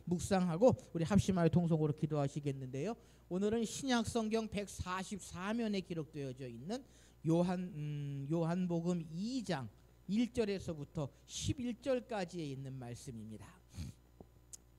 묵상하고 우리 합심하여 통성으로 기도하시겠는데요. 오늘은 신약 성경 144면에 기록되어져 있는 요한복음 2장 1절에서부터 11절까지에 있는 말씀입니다.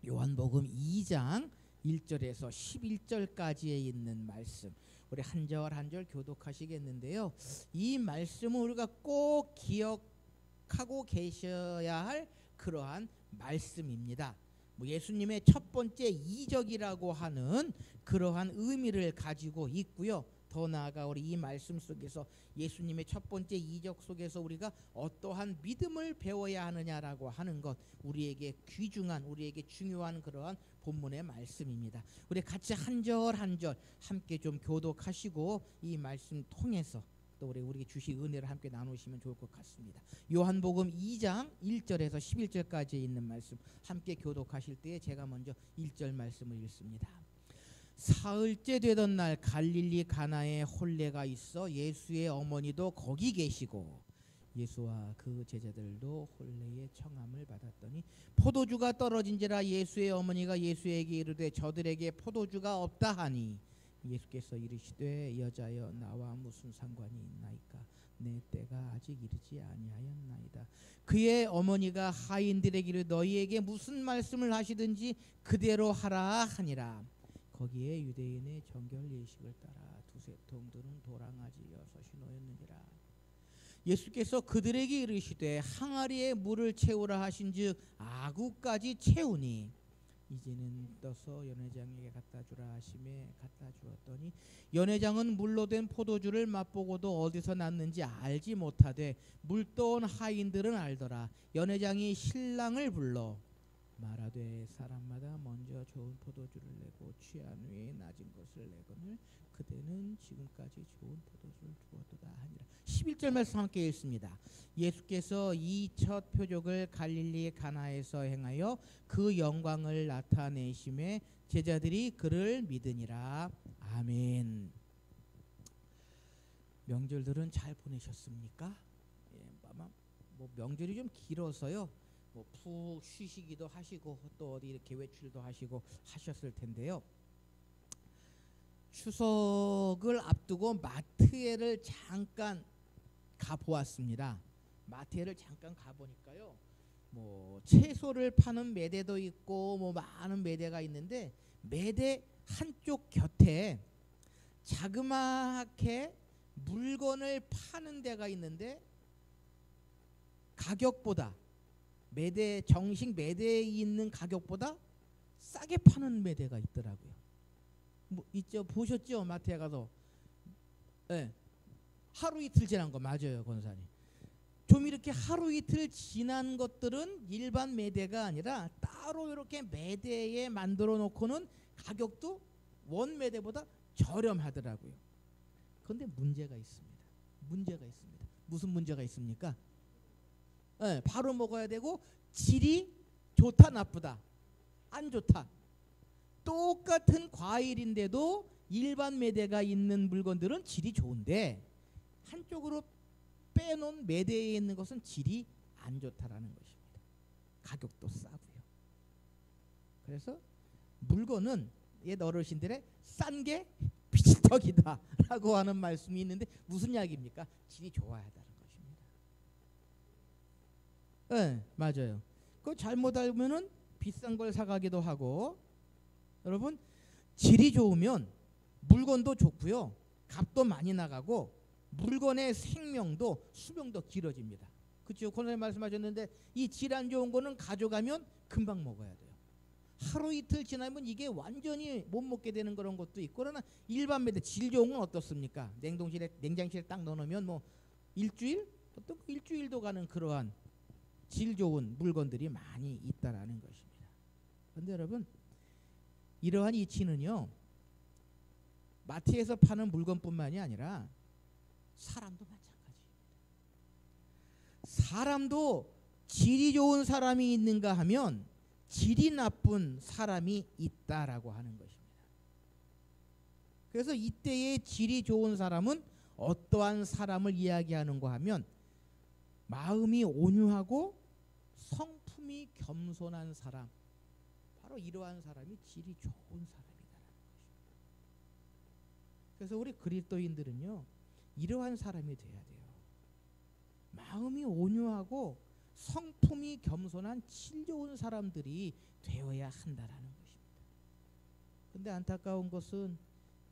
요한복음 2장 1절에서 11절까지에 있는 말씀, 우리 한 절 한 절 교독하시겠는데요. 이 말씀은 우리가 꼭 기억하고 계셔야 할 그러한 말씀입니다. 예수님의 첫 번째 이적이라고 하는 그러한 의미를 가지고 있고요. 더 나아가 우리 이 말씀 속에서 예수님의 첫 번째 이적 속에서 우리가 어떠한 믿음을 배워야 하느냐라고 하는 것, 우리에게 귀중한, 우리에게 중요한 그러한 본문의 말씀입니다. 우리 같이 한 절 한 절 함께 좀 교독하시고 이 말씀 통해서 또 우리에게 주신 은혜를 함께 나누시면 좋을 것 같습니다. 요한복음 2장 1절에서 11절까지 있는 말씀 함께 교독하실 때에 제가 먼저 1절 말씀을 읽습니다. 사흘째 되던 날 갈릴리 가나에 혼례가 있어 예수의 어머니도 거기 계시고 예수와 그 제자들도 혼례의 청함을 받았더니 포도주가 떨어진지라 예수의 어머니가 예수에게 이르되 저들에게 포도주가 없다 하니 예수께서 이르시되 여자여 나와 무슨 상관이 있나이까 내 때가 아직 이르지 아니하였나이다. 그의 어머니가 하인들에게 이르되 너희에게 무슨 말씀을 하시든지 그대로 하라 하니라. 거기에 유대인의 정결 예식을 따라 두세 통 드는 도랑아지 6이 놓였느니라. 예수께서 그들에게 이르시되 항아리에 물을 채우라 하신즉 아구까지 채우니 이제는 떠서 연회장에게 갖다 주라 하심에 갖다 주었더니 연회장은 물로 된 포도주를 맛보고도 어디서 났는지 알지 못하되 물떠온 하인들은 알더라. 연회장이 신랑을 불러 말하되 사람마다 먼저 좋은 포도주를 내고 취한 후에 낮은 것을 내거늘 그대는 지금까지 좋은 포도주를 주었도다 하니라. 11절 말씀 함께 읽습니다. 예수께서 이 첫 표적을 갈릴리 가나에서 행하여 그 영광을 나타내심에 제자들이 그를 믿으니라. 아멘. 명절들은 잘 보내셨습니까? 아마 명절이 좀 길어서요. 푹 쉬시기도 하시고 또 어디 이렇게 외출도 하시고 하셨을 텐데요. 추석을 앞두고 마트에를 잠깐 가보았습니다. 마트에를 잠깐 가보니까요. 채소를 파는 매대도 있고 많은 매대가 있는데 매대 한쪽 곁에 자그마하게 물건을 파는 데가 있는데 가격보다 매대 정식 매대에 있는 가격보다 싸게 파는 매대가 있더라고요. 있죠, 보셨죠? 마트에 가서. 네. 하루 이틀 지난 거 맞아요, 권사님. 좀 이렇게 하루 이틀 지난 것들은 일반 매대가 아니라 따로 이렇게 매대에 만들어 놓고는 가격도 원 매대보다 저렴하더라고요. 그런데 문제가 있습니다. 문제가 있습니다. 무슨 문제가 있습니까? 네, 바로 먹어야 되고 질이 좋다 나쁘다 안 좋다. 똑같은 과일인데도 일반 매대가 있는 물건들은 질이 좋은데 한쪽으로 빼놓은 매대에 있는 것은 질이 안 좋다라는 것입니다. 가격도 싸고요. 그래서 물건은 옛 어르신들의 싼 게 피지떡이다 라고 하는 말씀이 있는데 무슨 이야기입니까? 질이 좋아야 한다는 것입니다. 네, 맞아요. 그거 잘못 알면은 비싼 걸 사가기도 하고. 여러분, 질이 좋으면 물건도 좋고요, 값도 많이 나가고 물건의 생명도 수명도 길어집니다. 그렇죠? 권사님 말씀하셨는데 이 질 안 좋은 거는 가져가면 금방 먹어야 돼요. 하루 이틀 지나면 이게 완전히 못 먹게 되는 그런 것도 있고. 그러나 일반 매대 질 좋은 건 어떻습니까? 냉장실에 딱 넣어놓으면 일주일? 어떤 일주일도 가는 그러한 질 좋은 물건들이 많이 있다라는 것입니다. 그런데 여러분, 이러한 이치는요, 마트에서 파는 물건뿐만이 아니라 사람도 마찬가지입니다. 사람도 질이 좋은 사람이 있는가 하면 질이 나쁜 사람이 있다라고 하는 것입니다. 그래서 이때의 질이 좋은 사람은 어떠한 사람을 이야기하는가 하면 마음이 온유하고 성품이 겸손한 사람, 바로 이러한 사람이 질이 좋은 사람이다라는 것입니다. 그래서 우리 그리스도인들은요, 이러한 사람이 돼야 돼요. 마음이 온유하고 성품이 겸손한 질 좋은 사람들이 되어야 한다라는 것입니다. 근데 안타까운 것은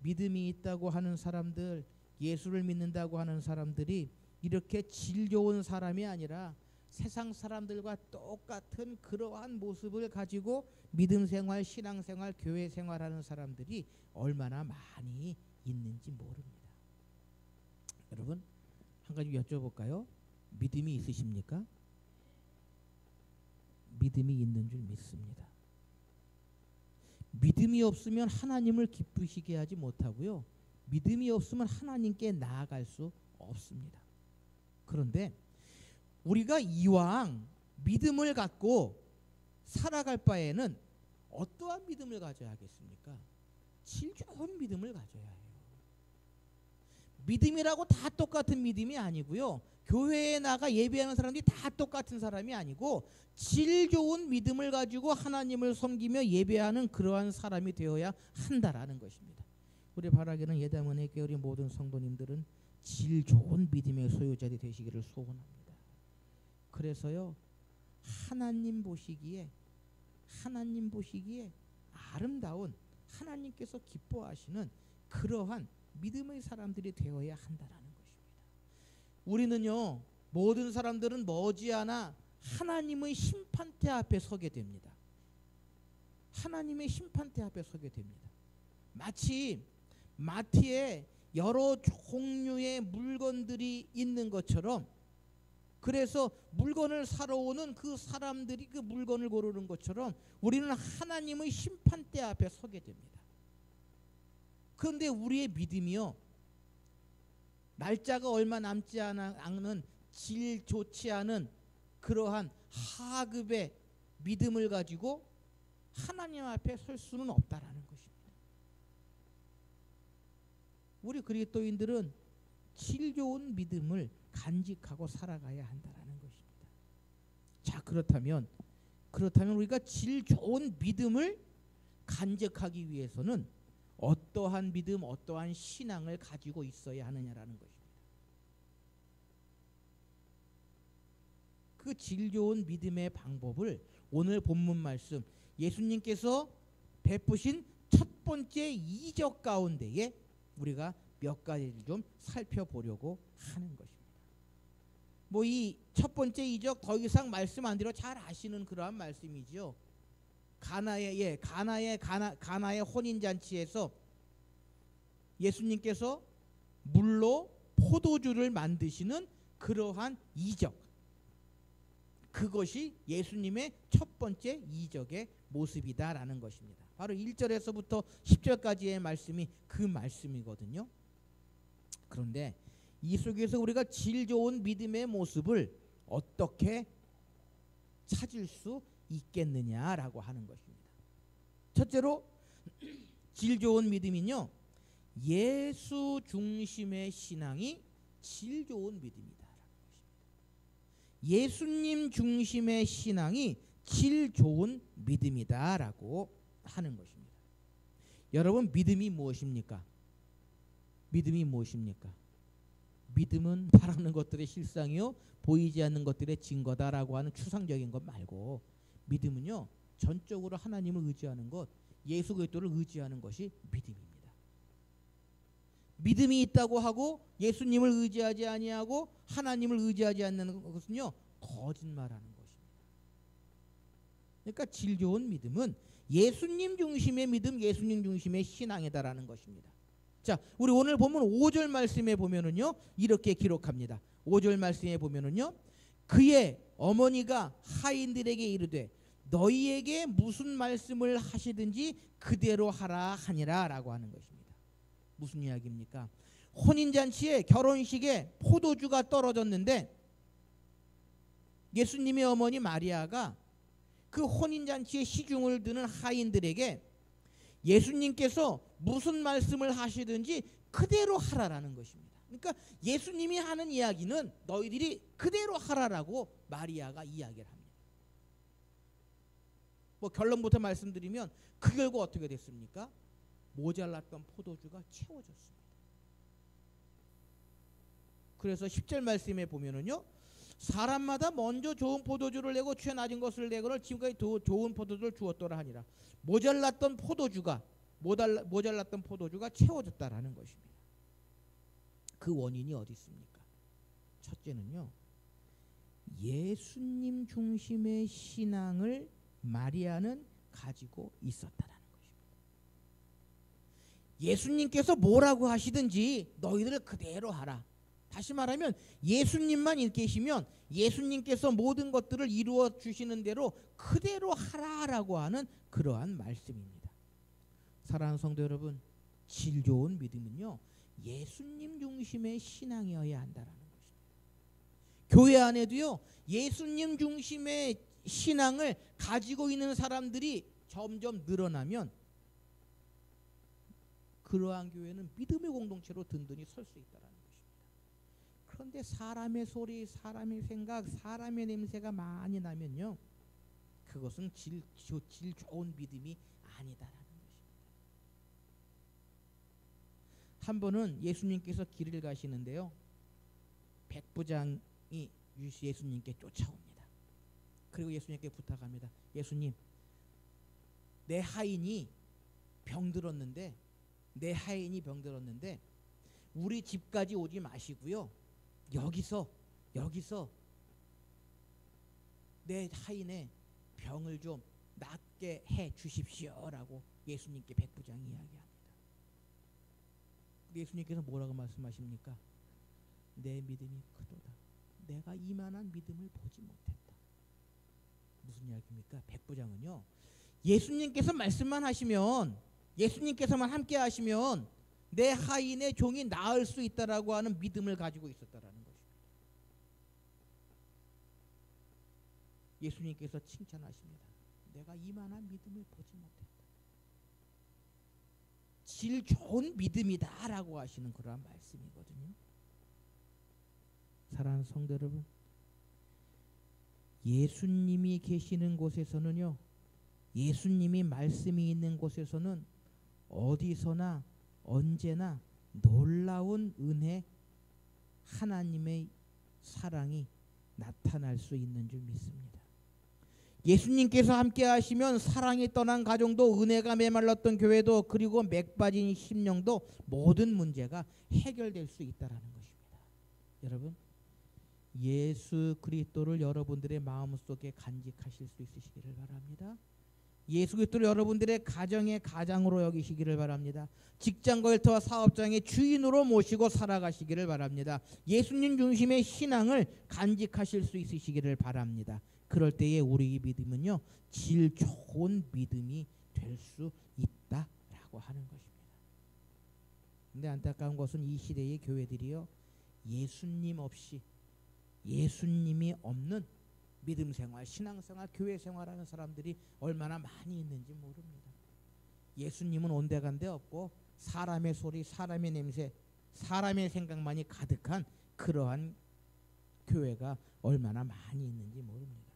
믿음이 있다고 하는 사람들, 예수를 믿는다고 하는 사람들이 이렇게 질 좋은 사람이 아니라 세상 사람들과 똑같은 그러한 모습을 가지고 믿음 생활, 신앙 생활, 교회 생활하는 사람들이 얼마나 많이 있는지 모릅니다. 여러분, 한 가지 여쭤볼까요? 믿음이 있으십니까? 믿음이 있는 줄 믿습니다. 믿음이 없으면 하나님을 기쁘시게 하지 못하고요, 믿음이 없으면 하나님께 나아갈 수 없습니다. 그런데 우리가 이왕 믿음을 갖고 살아갈 바에는 어떠한 믿음을 가져야 하겠습니까? 질 좋은 믿음을 가져야 해요. 믿음이라고 다 똑같은 믿음이 아니고요, 교회에 나가 예배하는 사람들이 다 똑같은 사람이 아니고 질 좋은 믿음을 가지고 하나님을 섬기며 예배하는 그러한 사람이 되어야 한다라는 것입니다. 우리 바라기는 예담은혜 교회 모든 성도님들은 질 좋은 믿음의 소유자들이 되시기를 소원합니다. 그래서요, 하나님 보시기에 아름다운, 하나님께서 기뻐하시는 그러한 믿음의 사람들이 되어야 한다라는 것입니다. 우리는요, 모든 사람들은 머지않아 하나님의 심판대 앞에 서게 됩니다. 하나님의 심판대 앞에 서게 됩니다. 마치 마트에 여러 종류의 물건들이 있는 것처럼, 그래서 물건을 사러 오는 그 사람들이 그 물건을 고르는 것처럼 우리는 하나님의 심판대 앞에 서게 됩니다. 그런데 우리의 믿음이요, 날짜가 얼마 남지 않은 질 좋지 않은 그러한 하급의 믿음을 가지고 하나님 앞에 설 수는 없다라는 것입니다. 우리 그리스도인들은 질 좋은 믿음을 간직하고 살아가야 한다라는 것입니다. 자, 그렇다면 우리가 질 좋은 믿음을 간직하기 위해서는 어떠한 믿음, 어떠한 신앙을 가지고 있어야 하느냐라는 것입니다. 그 질 좋은 믿음의 방법을 오늘 본문 말씀, 예수님께서 베푸신 첫 번째 이적 가운데에 우리가 몇 가지를 좀 살펴보려고 하는 것입니다. 뭐 이 첫 번째 이적 더 이상 말씀 안 드려 잘 아시는 그러한 말씀이죠. 가나의 혼인 잔치에서 예수님께서 물로 포도주를 만드시는 그러한 이적, 그것이 예수님의 첫 번째 이적의 모습이다라는 것입니다. 바로 1절에서부터 10절까지의 말씀이 그 말씀이거든요. 그런데 이 속에서 우리가 질 좋은 믿음의 모습을 어떻게 찾을 수 있겠느냐라고 하는 것입니다. 첫째로 질 좋은 믿음은요, 예수 중심의 신앙이 질 좋은 믿음이다라는 것입니다. 예수님 중심의 신앙이 질 좋은 믿음이다라고 하는 것입니다. 여러분, 믿음이 무엇입니까? 믿음이 무엇입니까? 믿음은 바라는 것들의 실상이요, 보이지 않는 것들의 증거다라고 하는 추상적인 것 말고, 믿음은요, 전적으로 하나님을 의지하는 것, 예수 그리스도를 의지하는 것이 믿음입니다. 믿음이 있다고 하고 예수님을 의지하지 아니하고 하나님을 의지하지 않는 것은요, 거짓말하는 것입니다. 그러니까 질 좋은 믿음은 예수님 중심의 믿음, 예수님 중심의 신앙이다라는 것입니다. 자, 우리 오늘 보면 5절 말씀에 보면은요, 이렇게 기록합니다. 5절 말씀에 보면은요, 그의 어머니가 하인들에게 이르되 너희에게 무슨 말씀을 하시든지 그대로 하라 하니라라고 하는 것입니다. 무슨 이야기입니까? 혼인잔치에, 결혼식에 포도주가 떨어졌는데 예수님의 어머니 마리아가 그 혼인잔치에 시중을 드는 하인들에게 예수님께서 무슨 말씀을 하시든지 그대로 하라라는 것입니다. 그러니까 예수님이 하는 이야기는 너희들이 그대로 하라라고 마리아가 이야기를 합니다. 뭐 결론부터 말씀드리면 그 결과 어떻게 됐습니까? 모자랐던 포도주가 채워졌습니다. 그래서 10절 말씀에 보면은요, 사람마다 먼저 좋은 포도주를 내고 최 낮은 것을 내거늘 지금까지 좋은 포도주를 주었더라 하니라. 모자랐던 포도주가 채워졌다라는 것입니다. 그 원인이 어디 있습니까? 첫째는요, 예수님 중심의 신앙을 마리아는 가지고 있었다라는 것입니다. 예수님께서 뭐라고 하시든지 너희들 그대로 하라. 다시 말하면 예수님만 계시면 예수님께서 모든 것들을 이루어 주시는 대로 그대로 하라라고 하는 그러한 말씀입니다. 사랑하는 성도 여러분, 질 좋은 믿음은요, 예수님 중심의 신앙이어야 한다라는 것입니다. 교회 안에도요, 예수님 중심의 신앙을 가지고 있는 사람들이 점점 늘어나면 그러한 교회는 믿음의 공동체로 든든히 설 수 있다라는 것입니다. 그런데 사람의 소리, 사람의 생각, 사람의 냄새가 많이 나면요, 그것은 질 좋은 믿음이 아니다라는 것입니다. 한 번은 예수님께서 길을 가시는데요, 백부장이 예수님께 쫓아옵니다. 그리고 예수님께 부탁합니다. 예수님, 내 하인이 병들었는데 우리 집까지 오지 마시고요, 여기서 내 하인의 병을 좀 낫게 해 주십시오라고 예수님께 백부장이 이야기합니다. 예수님께서 뭐라고 말씀하십니까? 내 믿음이 크도다. 내가 이만한 믿음을 보지 못했다. 무슨 이야기입니까? 백부장은요, 예수님께서 말씀만 하시면, 예수님께서만 함께 하시면 내 하인의 종이 나을 수 있다라고 하는 믿음을 가지고 있었다라는 것입니다. 예수님께서 칭찬하십니다. 내가 이만한 믿음을 보지 못했다. 질 좋은 믿음이다라고 하시는 그러한 말씀이거든요. 사랑하는 성도 여러분, 예수님이 계시는 곳에서는요, 예수님이 말씀이 있는 곳에서는 어디서나 언제나 놀라운 은혜, 하나님의 사랑이 나타날 수 있는 줄 믿습니다. 예수님께서 함께 하시면 사랑이 떠난 가정도, 은혜가 메말랐던 교회도, 그리고 맥 빠진 심령도 모든 문제가 해결될 수 있다라는 것입니다. 여러분, 예수 그리스도를 여러분들의 마음속에 간직하실 수 있으시기를 바랍니다. 예수 그리스도를 여러분들의 가정의 가장으로 여기시기를 바랍니다. 직장과 일터와 사업장의 주인으로 모시고 살아가시기를 바랍니다. 예수님 중심의 신앙을 간직하실 수 있으시기를 바랍니다. 그럴 때에 우리 믿음은요, 질 좋은 믿음이 될 수 있다라고 하는 것입니다. 근데 안타까운 것은 이 시대의 교회들이요, 예수님 없이, 예수님이 없는 믿음 생활, 신앙 생활, 교회 생활하는 사람들이 얼마나 많이 있는지 모릅니다. 예수님은 온데간데 없고 사람의 소리, 사람의 냄새, 사람의 생각만이 가득한 그러한 교회가 얼마나 많이 있는지 모릅니다.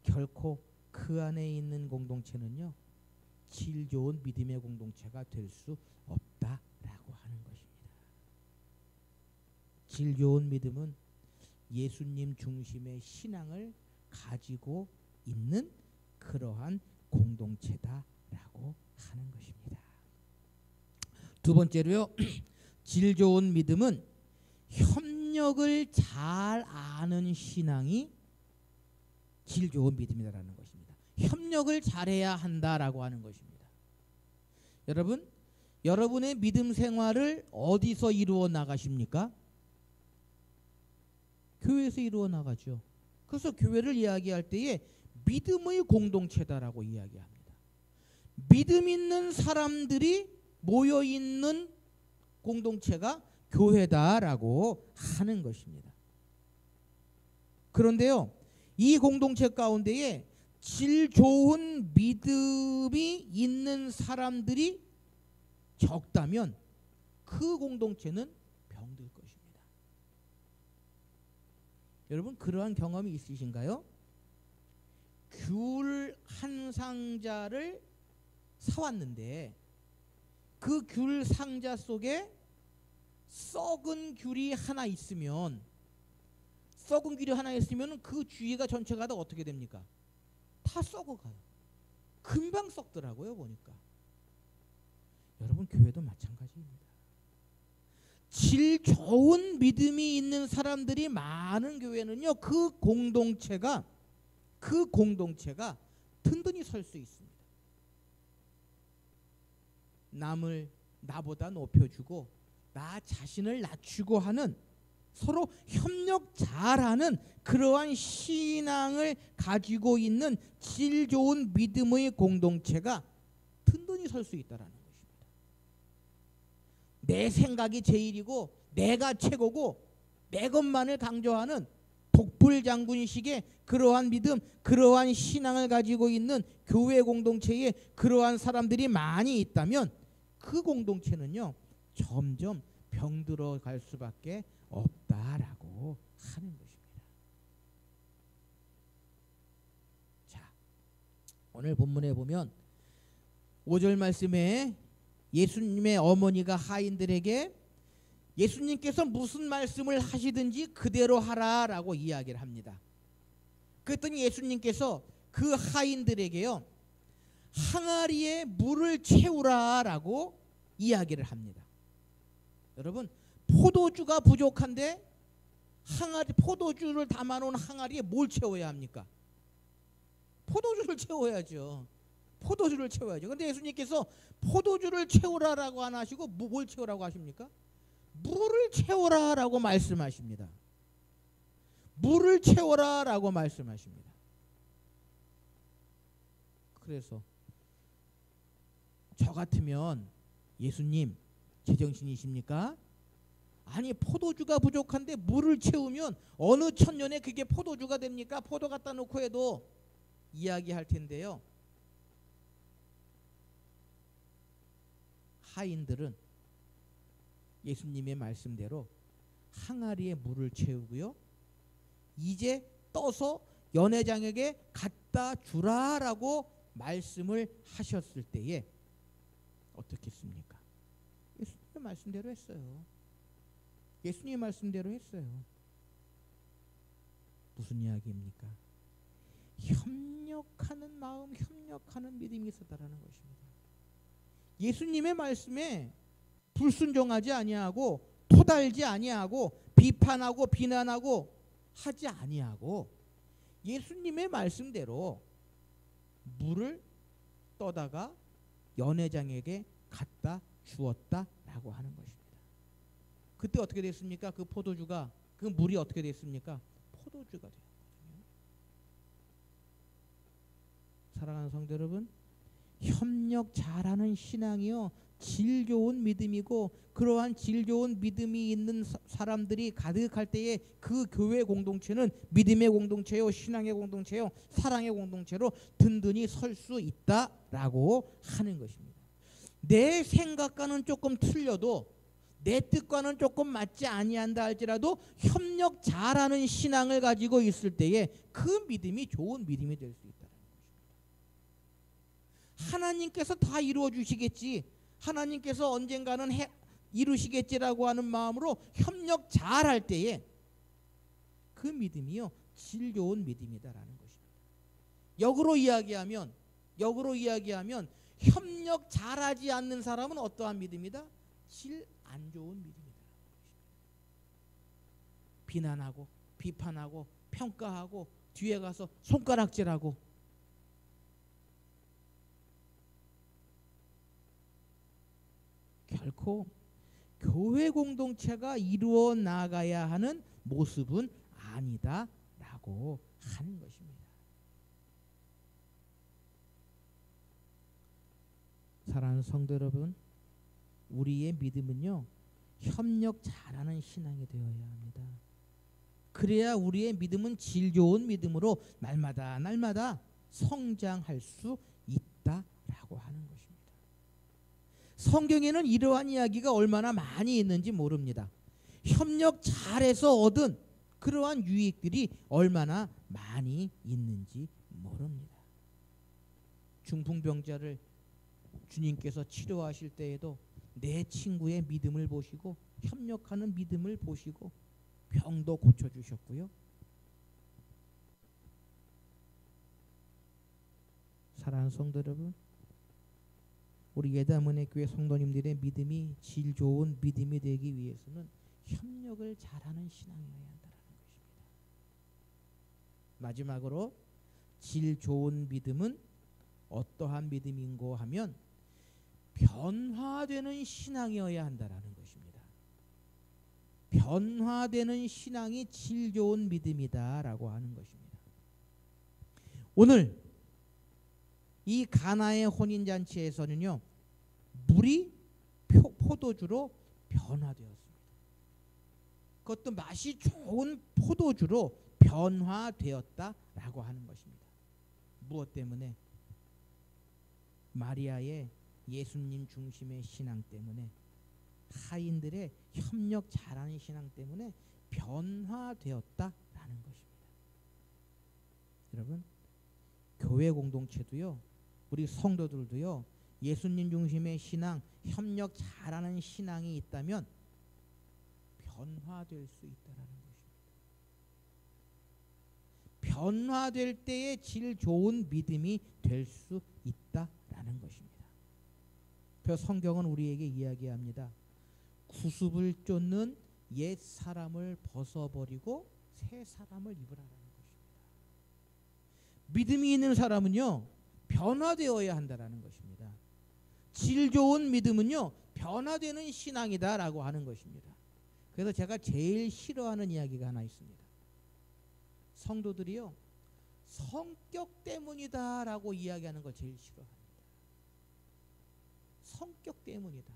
결코 그 안에 있는 공동체는요, 질 좋은 믿음의 공동체가 될 수 없다라고 하는 것입니다. 질 좋은 믿음은 예수님 중심의 신앙을 가지고 있는 그러한 공동체다라고 하는 것입니다. 두 번째로요, 질 좋은 믿음은 협력을 잘 아는 신앙이 질 좋은 믿음이라는 것입니다. 협력을 잘해야 한다라고 하는 것입니다. 여러분, 여러분의 믿음 생활을 어디서 이루어 나가십니까? 교회에서 이루어 나가죠. 그래서 교회를 이야기할 때에 믿음의 공동체다라고 이야기합니다. 믿음 있는 사람들이 모여 있는 공동체가 교회다라고 하는 것입니다. 그런데요, 이 공동체 가운데에 질 좋은 믿음이 있는 사람들이 적다면 그 공동체는 병들 것입니다. 여러분, 그러한 경험이 있으신가요? 귤 한 상자를 사왔는데 그 귤 상자 속에 썩은 귤이 하나 있으면 그 주위가 전체가 다 어떻게 됩니까? 다 썩어가요. 금방 썩더라고요 보니까. 여러분 교회도 마찬가지입니다. 질 좋은 믿음이 있는 사람들이 많은 교회는요, 그 공동체가 든든히 설 수 있습니다. 남을 나보다 높여주고 나 자신을 낮추고 하는, 서로 협력 잘하는 그러한 신앙을 가지고 있는 질 좋은 믿음의 공동체가 든든히 설 수 있다라는 것입니다. 내 생각이 제일이고 내가 최고고 내 것만을 강조하는 독불장군식의 그러한 믿음, 그러한 신앙을 가지고 있는 교회 공동체에 그러한 사람들이 많이 있다면 그 공동체는요 점점 병들어 갈 수밖에 없다라고 하는 것입니다. 자, 오늘 본문에 보면 5절 말씀에 예수님의 어머니가 하인들에게 예수님께서 무슨 말씀을 하시든지 그대로 하라라고 이야기를 합니다. 그랬더니 예수님께서 그 하인들에게요 항아리에 물을 채우라라고 이야기를 합니다. 여러분, 포도주가 부족한데 포도주를 담아놓은 항아리에 뭘 채워야 합니까? 포도주를 채워야죠. 그런데 예수님께서 포도주를 채우라라고 안 하시고 뭘 채우라고 하십니까? 물을 채워라라고 말씀하십니다. 물을 채워라라고 말씀하십니다. 그래서 저 같으면 예수님 제정신이십니까? 아니 포도주가 부족한데 물을 채우면 어느 천년에 그게 포도주가 됩니까? 포도 갖다 놓고 해도 이야기할 텐데요. 하인들은 예수님의 말씀대로 항아리에 물을 채우고요. 이제 떠서 연회장에게 갖다 주라라고 말씀을 하셨을 때에 어떻겠습니까? 예수님의 말씀대로 했어요. 예수님의 말씀대로 했어요. 무슨 이야기입니까? 협력하는 마음, 협력하는 믿음이 있었다라는 것입니다. 예수님의 말씀에 불순종하지 아니하고 토달지 아니하고 비판하고 비난하고 하지 아니하고 예수님의 말씀대로 물을 떠다가 연회장에게 갖다 주었다라고 하는 것입니다. 그때 어떻게 됐습니까? 그 포도주가, 그 물이 어떻게 됐습니까? 포도주가 되었거든요. 사랑하는 성도 여러분, 협력 잘하는 신앙이요 질 좋은 믿음이고, 그러한 질 좋은 믿음이 있는 사람들이 가득할 때에 그 교회 공동체는 믿음의 공동체요, 신앙의 공동체요, 사랑의 공동체로 든든히 설 수 있다라고 하는 것입니다. 내 생각과는 조금 틀려도, 내 뜻과는 조금 맞지 아니한다 할지라도 협력 잘하는 신앙을 가지고 있을 때에 그 믿음이 좋은 믿음이 될 수 있다는 것입니다. 하나님께서 다 이루어 주시겠지, 하나님께서 언젠가는 이루시겠지라고 하는 마음으로 협력 잘할 때에 그 믿음이요 질 좋은 믿음이다라는 것입니다. 역으로 이야기하면 협력 잘하지 않는 사람은 어떠한 믿음이다? 질 안 좋은 믿음이다라는 것입니다. 비난하고 비판하고 평가하고 뒤에 가서 손가락질하고 결코 교회 공동체가 이루어 나가야 하는 모습은 아니다라고 하는 것입니다. 사랑하는 성도 여러분, 우리의 믿음은요 협력 잘하는 신앙이 되어야 합니다. 그래야 우리의 믿음은 질 좋은 믿음으로 날마다 성장할 수 있다라고 하는 것입니다. 성경에는 이러한 이야기가 얼마나 많이 있는지 모릅니다. 협력 잘해서 얻은 그러한 유익들이 얼마나 많이 있는지 모릅니다. 중풍병자를 주님께서 치료하실 때에도 내 친구의 믿음을 보시고 협력하는 믿음을 보시고 병도 고쳐주셨고요. 사랑하는 성도 여러분, 우리 예담은혜 교회 성도님들의 믿음이 질 좋은 믿음이 되기 위해서는 협력을 잘하는 신앙이어야 한다는 것입니다. 마지막으로 질 좋은 믿음은 어떠한 믿음인고 하면 변화되는 신앙이어야 한다는 것입니다. 변화되는 신앙이 질 좋은 믿음이다라고 하는 것입니다. 오늘 이 가나의 혼인잔치에서는요, 물이 포도주로 변화되었습니다. 그것도 맛이 좋은 포도주로 변화되었다라고 하는 것입니다. 무엇 때문에? 마리아의 예수님 중심의 신앙 때문에, 하인들의 협력 잘하는 신앙 때문에 변화되었다라는 것입니다. 여러분, 교회 공동체도요, 우리 성도들도요, 예수님 중심의 신앙, 협력 잘하는 신앙이 있다면 변화될 수 있다라는 것입니다. 변화될 때에 질 좋은 믿음이 될 수 있다라는 것입니다. 그래서 성경은 우리에게 이야기합니다. 구습을 쫓는 옛 사람을 벗어버리고 새 사람을 입으라는 것입니다. 믿음이 있는 사람은요, 변화되어야 한다라는 것입니다. 질 좋은 믿음은요, 변화되는 신앙이다라고 하는 것입니다. 그래서 제가 제일 싫어하는 이야기가 하나 있습니다. 성도들이요, 성격 때문이다라고 이야기하는 걸 제일 싫어합니다. 성격 때문이다.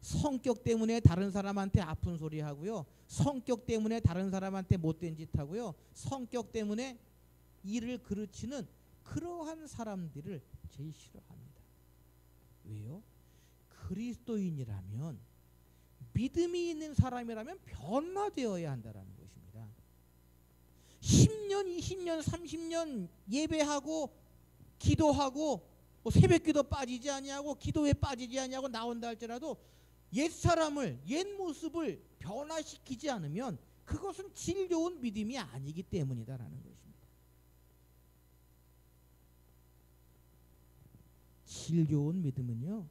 성격 때문에 다른 사람한테 아픈 소리 하고요, 성격 때문에 다른 사람한테 못된 짓 하고요, 성격 때문에 일을 그르치는 그러한 사람들을 제일 싫어합니다. 왜요? 그리스도인이라면, 믿음이 있는 사람이라면 변화되어야 한다는 것입니다. 10년, 20년, 30년 예배하고 기도하고 새벽기도 빠지지 아니하고 기도에 빠지지 아니하고 나온다 할지라도 옛사람을, 옛 모습을 변화시키지 않으면 그것은 질 좋은 믿음이 아니기 때문이다라는 것입니다. 질 좋은 믿음은요,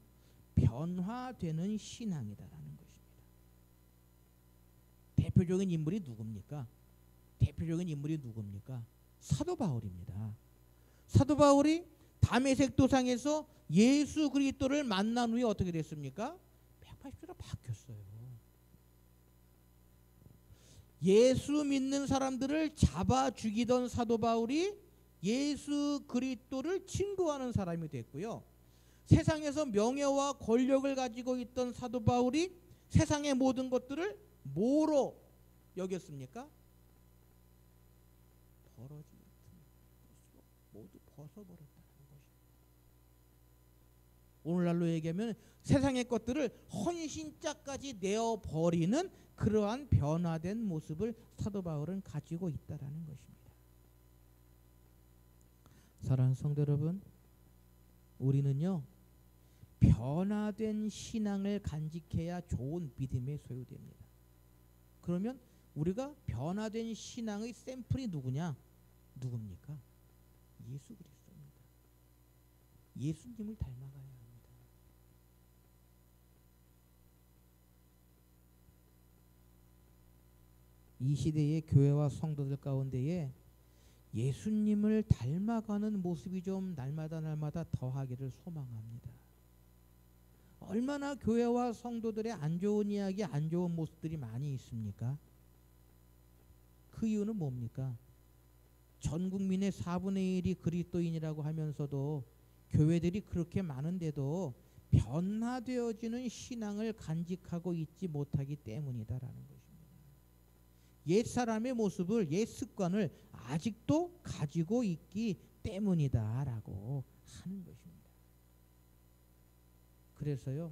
변화되는 신앙이다라는 것입니다. 대표적인 인물이 누굽니까? 대표적인 인물이 누굽니까? 사도 바울입니다. 사도 바울이 다메섹 도상에서 예수 그리스도를 만난 후에 어떻게 됐습니까? 180도로 바뀌었어요. 예수 믿는 사람들을 잡아 죽이던 사도 바울이 예수 그리스도를 증거하는 사람이 됐고요. 세상에서 명예와 권력을 가지고 있던 사도 바울이 세상의 모든 것들을 뭐로 여겼습니까? 버러지 같은 것으로 모두 벗어버렸다는 것입니다. 오늘날로 얘기하면 세상의 것들을 헌신자까지 내어버리는 그러한 변화된 모습을 사도 바울은 가지고 있다라는 것입니다. 사랑하는 성도 여러분, 우리는요, 변화된 신앙을 간직해야 좋은 믿음에 소유됩니다. 그러면 우리가 변화된 신앙의 샘플이 누구냐? 누굽니까? 예수 그리스도입니다. 예수님을 닮아가야 합니다. 이 시대의 교회와 성도들 가운데에 예수님을 닮아가는 모습이 좀 날마다 더하기를 소망합니다. 얼마나 교회와 성도들의 안 좋은 이야기, 안 좋은 모습들이 많이 있습니까? 그 이유는 뭡니까? 전 국민의 4분의 1이 그리스도인이라고 하면서도 교회들이 그렇게 많은데도 변화되어지는 신앙을 간직하고 있지 못하기 때문이다라는 것입니다. 옛 사람의 모습을, 옛 습관을 아직도 가지고 있기 때문이다라고 하는 것입니다. 그래서요,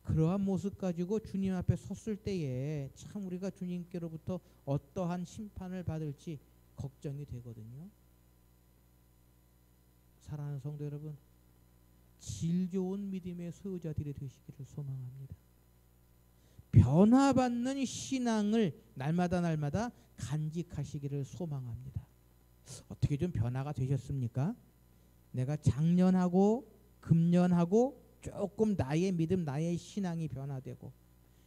그러한 모습 가지고 주님 앞에 섰을 때에 참 우리가 주님께로부터 어떠한 심판을 받을지 걱정이 되거든요. 사랑하는 성도 여러분, 질 좋은 믿음의 소유자들이 되시기를 소망합니다. 변화받는 신앙을 날마다 간직하시기를 소망합니다. 어떻게 좀 변화가 되셨습니까? 내가 작년하고 금년하고 조금 나의 믿음, 나의 신앙이 변화되고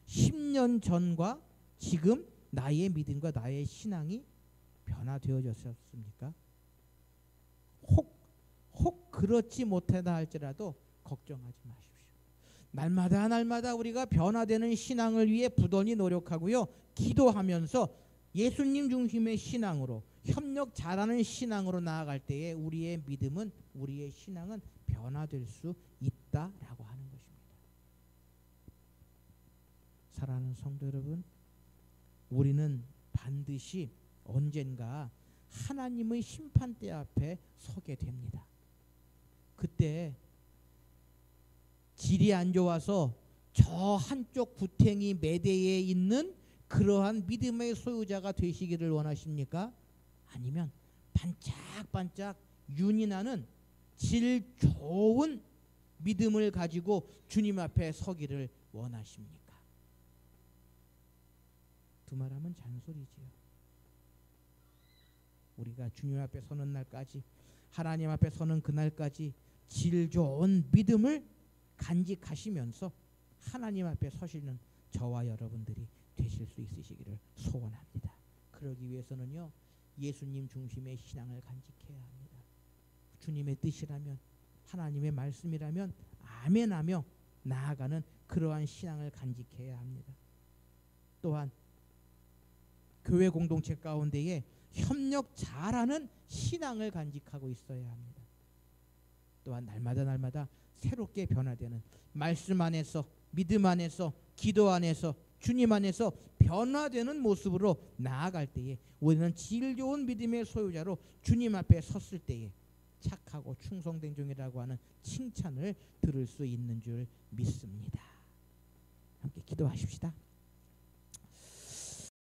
10년 전과 지금 나의 믿음과 나의 신앙이 변화되어졌습니까? 혹 그렇지 못하다 할지라도 걱정하지 마십시오. 날마다 우리가 변화되는 신앙을 위해 부단히 노력하고요. 기도하면서 예수님 중심의 신앙으로 협력 잘하는 신앙으로 나아갈 때에 우리의 믿음은 우리의 신앙은 변화될 수 있다라고 하는 것입니다. 사랑하는 성도 여러분, 우리는 반드시 언젠가 하나님의 심판대 앞에 서게 됩니다. 그때 질이 안 좋아서 저 한쪽 구탱이 매대에 있는 그러한 믿음의 소유자가 되시기를 원하십니까? 아니면 반짝반짝 윤이 나는 질 좋은 믿음을 가지고 주님 앞에 서기를 원하십니까? 두말하면 잔소리지요. 우리가 주님 앞에 서는 날까지, 하나님 앞에 서는 그날까지 질 좋은 믿음을 간직하시면서 하나님 앞에 서시는 저와 여러분들이 되실 수 있으시기를 소원합니다. 그러기 위해서는요, 예수님 중심의 신앙을 간직해야 합니다. 주님의 뜻이라면, 하나님의 말씀이라면 아멘하며 나아가는 그러한 신앙을 간직해야 합니다. 또한 교회 공동체 가운데에 협력 잘하는 신앙을 간직하고 있어야 합니다. 또한 날마다 새롭게 변화되는 말씀 안에서, 믿음 안에서, 기도 안에서, 주님 안에서 변화되는 모습으로 나아갈 때에 우리는 질 좋은 믿음의 소유자로 주님 앞에 섰을 때에 착하고 충성된 종이라고 하는 칭찬을 들을 수 있는 줄 믿습니다. 함께 기도하십시다.